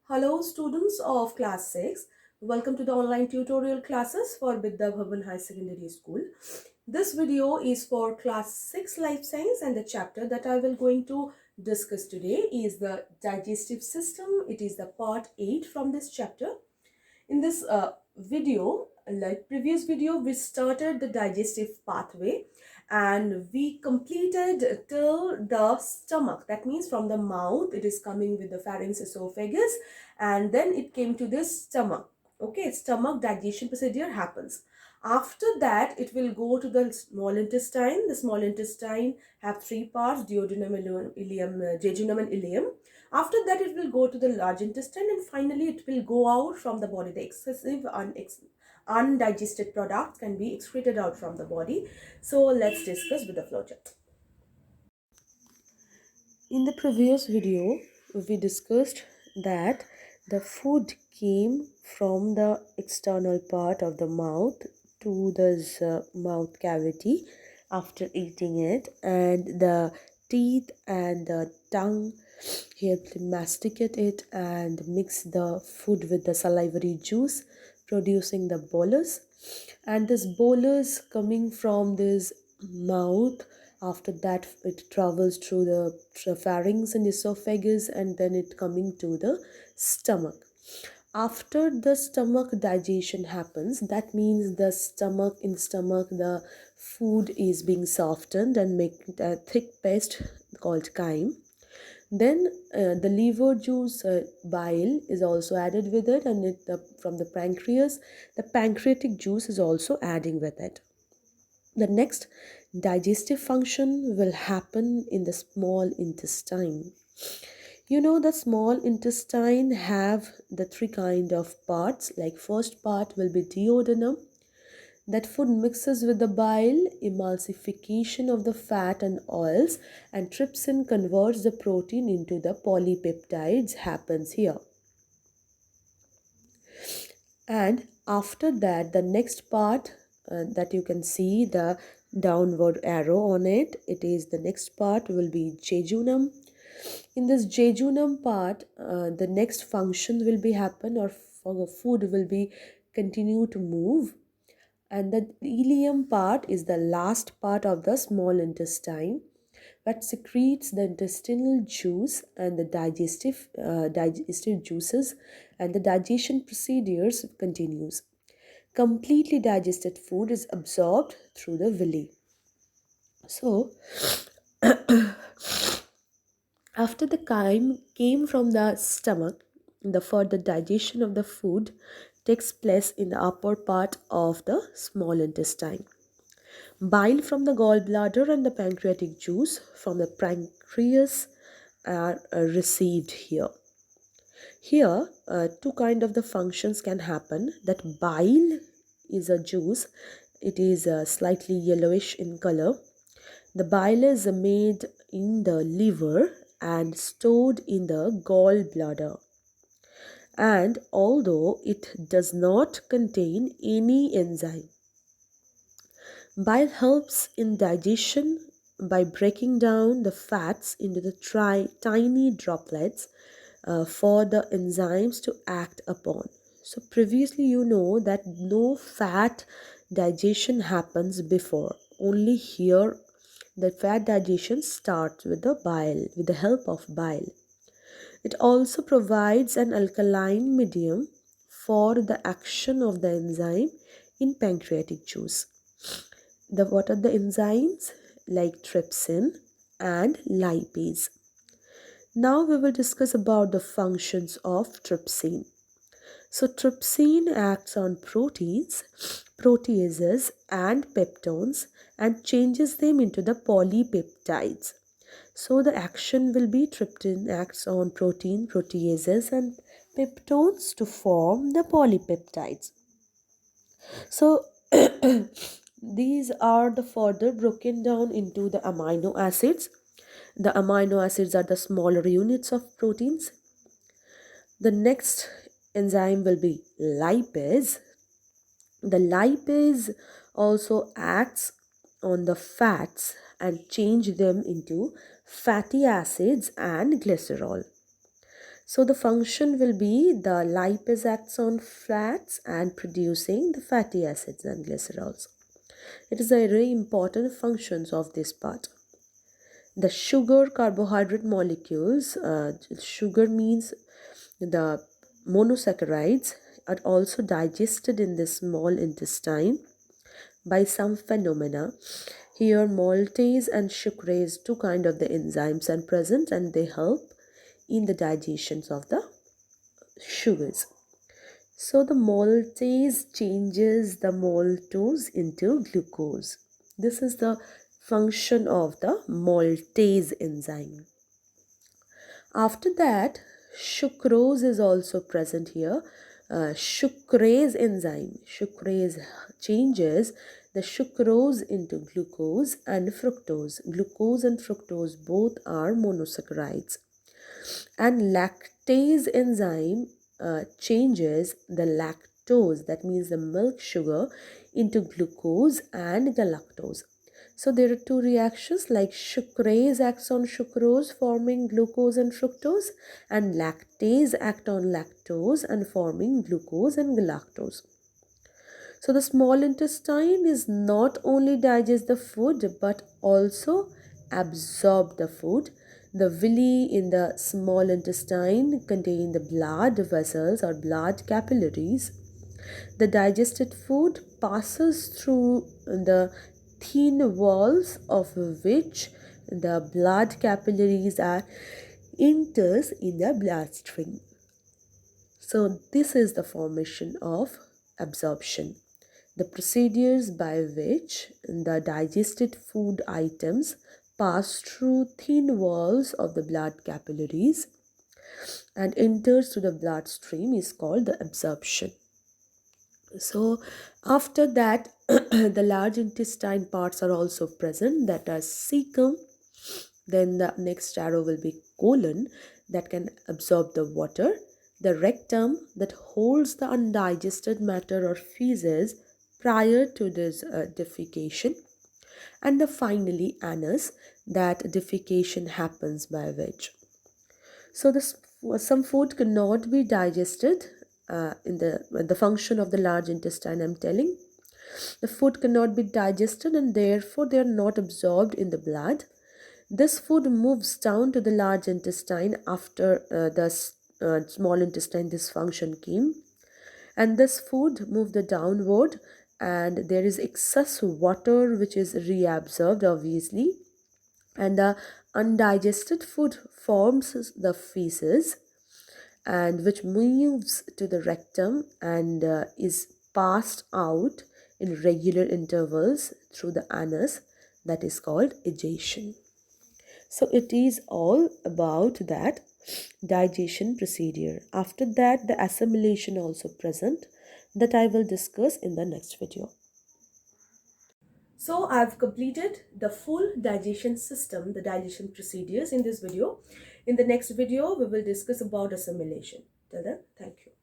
Hello students of class 6. Welcome to the online tutorial classes for Vidya Bhavan High Secondary School. This video is for class 6 life science, and the chapter that I will going to discuss today is the digestive system. It is the part 8 from this chapter. In this video, like previous video, we started the digestive pathway and we completed till the stomach. That means from the mouth, it is coming with the pharynx, esophagus, and then it came to the stomach. Okay, stomach digestion procedure happens. After that, it will go to the small intestine. The small intestine have three parts: duodenum, ileum, jejunum, and ileum. After that, it will go to the large intestine, and finally it will go out from the body. The excessive undigested products can be excreted out from the body. So let's discuss with the flowchart. In the previous video, we discussed that the food came from the external part of the mouth to this mouth cavity after eating it, and the teeth and the tongue helped to masticate it and mix the food with the salivary juice, producing the bolus. And this bolus coming from this mouth, after that it travels through the pharynx and esophagus, and then it coming to the stomach. After the stomach digestion happens, that means the stomach the food is being softened and make a thick paste called chyme. Then the liver juice, bile is also added with it, and from the pancreas, the pancreatic juice is also adding with it. The next digestive function will happen in the small intestine. You know, the small intestine have the three kind of parts. Like first part will be duodenum. That food mixes with the bile, emulsification of the fat and oils, and trypsin converts the protein into the polypeptides happens here. And after that, the next part that you can see the downward arrow on it, it is the next part will be jejunum. In this jejunum part, the next function will be happen, or food will be continue to move. And the ileum part is the last part of the small intestine that secretes the intestinal juice and the digestive juices, and the digestion procedures continues. Completely digested food is absorbed through the villi. So after the chyme came from the stomach, the further digestion of the food takes place in the upper part of the small intestine. Bile from the gallbladder and the pancreatic juice from the pancreas are received here. Here, two kind of the functions can happen. That bile is a juice. It is slightly yellowish in color. The bile is made in the liver and stored in the gallbladder. And although it does not contain any enzyme, bile helps in digestion by breaking down the fats into the tiny droplets for the enzymes to act upon. So previously you know that no fat digestion happens before. Only here the fat digestion starts with the bile, with the help of bile. It also provides an alkaline medium for the action of the enzyme in pancreatic juice. What are the enzymes? Like trypsin and lipase. Now we will discuss about the functions of trypsin. So trypsin acts on proteins, proteases and peptones, and changes them into the polypeptides. So the action will be trypsin acts on protein, proteases and peptones to form the polypeptides. So these are the further broken down into the amino acids. The amino acids are the smaller units of proteins. The next enzyme will be lipase. The lipase also acts on the fats and change them into fatty acids and glycerol. So the function will be the lipase acts on fats and producing the fatty acids and glycerols. It is a very important functions of this part. The sugar carbohydrate molecules, sugar means the monosaccharides, are also digested in the small intestine by some phenomena. Here maltase and sucrase, two kind of the enzymes are present, and they help in the digestions of the sugars. So the maltase changes the maltose into glucose. This is the function of the maltase enzyme. After that, sucrose is also present here. Sucrase enzyme. Sucrase changes the sucrose into glucose and fructose. Glucose and fructose both are monosaccharides. And lactase enzyme changes the lactose, that means the milk sugar, into glucose and galactose. So there are two reactions, like sucrase acts on sucrose forming glucose and fructose, and lactase act on lactose and forming glucose and galactose. So the small intestine is not only digest the food but also absorb the food. The villi in the small intestine contain the blood vessels or blood capillaries. The digested food passes through the thin walls of which the blood capillaries are enters in the bloodstream. So this is the formation of absorption. The procedures by which the digested food items pass through thin walls of the blood capillaries and enters to the bloodstream is called the absorption. So after that, the large intestine parts are also present, that are cecum. Then the next arrow will be colon, that can absorb the water. The rectum, that holds the undigested matter or feces prior to this defecation. And the finally anus, that defecation happens by which. So this some food cannot be digested in the function of the large intestine. I'm telling, the food cannot be digested and therefore they are not absorbed in the blood. This food moves down to the large intestine after the small intestine dysfunction came, and this food moved the downward, and there is excess water which is reabsorbed obviously, and the undigested food forms the feces, and which moves to the rectum and is passed out in regular intervals through the anus, that is called egestion. So it is all about that digestion procedure. After that, the assimilation also present, that I will discuss in the next video. So I've completed the full digestion system, the digestion procedures in this video. In the next video, we will discuss about assimilation. Till then, thank you.